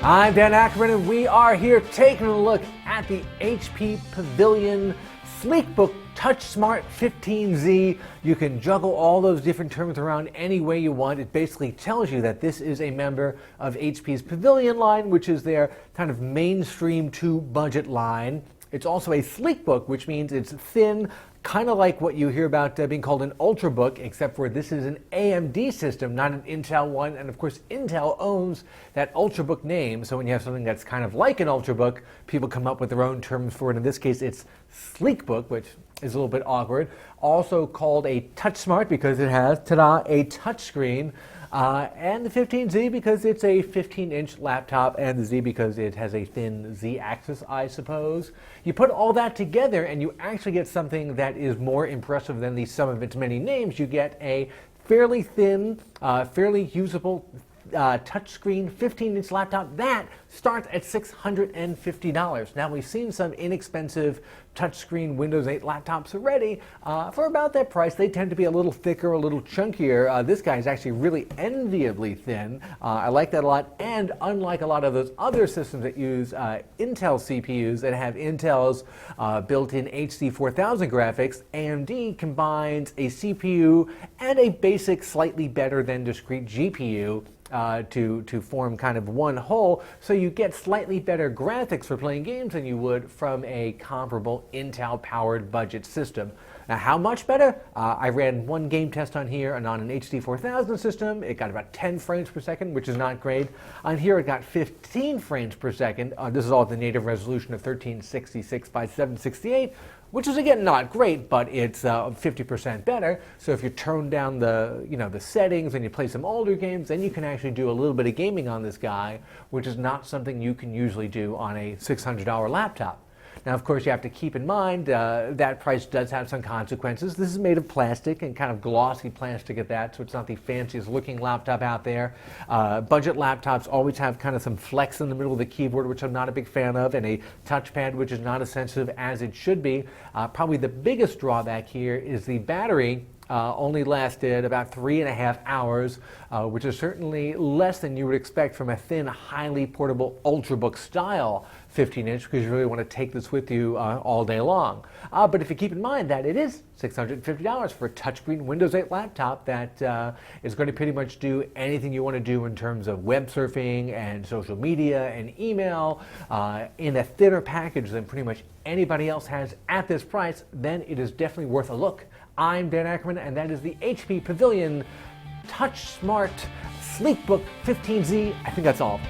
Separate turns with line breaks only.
I'm Dan Ackerman, and we are here taking a look at the HP Pavilion Sleekbook TouchSmart 15z. You can juggle all those different terms around any way you want. It basically tells you that this is a member of HP's Pavilion line, which is their kind of mainstream to budget line. It's also a Sleekbook, which means it's thin, kind of like what you hear about being called an Ultrabook, except for this is an AMD system, not an Intel one. And of course, Intel owns that Ultrabook name. So when you have something that's kind of like an Ultrabook, people come up with their own terms for it. In this case, it's Sleekbook, which is a little bit awkward. Also called a TouchSmart because it has, ta-da, a touchscreen. And the 15Z because it's a 15-inch laptop, and the Z because it has a thin Z-axis, I suppose. You put all that together and you actually get something that is more impressive than the sum of its many names. You get a fairly thin, fairly usable touchscreen 15-inch laptop that starts at $650. Now, we've seen some inexpensive touchscreen Windows 8 laptops already for about that price. They tend to be a little thicker, a little chunkier. This guy is actually really enviably thin. I like that a lot, and unlike a lot of those other systems that use Intel CPUs that have Intel's built-in HD 4000 graphics, AMD combines a CPU and a basic, slightly better than discrete GPU to form kind of one whole, so you get slightly better graphics for playing games than you would from a comparable Intel-powered budget system. Now, how much better? I ran one game test on here and on an HD 4000 system. It got about 10 frames per second, which is not great. On here, it got 15 frames per second. This is all at the native resolution of 1366 by 768, which is, again, not great, but it's 50% better. So if you turn down the settings and you play some older games, then you can actually do a little bit of gaming on this guy, which is not something you can usually do on a $600 laptop. Now, of course, you have to keep in mind that price does have some consequences. This is made of plastic and kind of glossy plastic at that, so it's not the fanciest looking laptop out there. Budget laptops always have kind of some flex in the middle of the keyboard, which I'm not a big fan of, and a touchpad, which is not as sensitive as it should be. Probably the biggest drawback here is the battery. Only lasted about 3.5 hours, which is certainly less than you would expect from a thin, highly portable Ultrabook style 15-inch, because you really want to take this with you all day long. But if you keep in mind that it is $650 for a touchscreen Windows 8 laptop that is going to pretty much do anything you want to do in terms of web surfing and social media and email in a thinner package than pretty much anybody else has at this price, then it is definitely worth a look. I'm Dan Ackerman, and that is the HP Pavilion TouchSmart Sleekbook 15Z. I think that's all.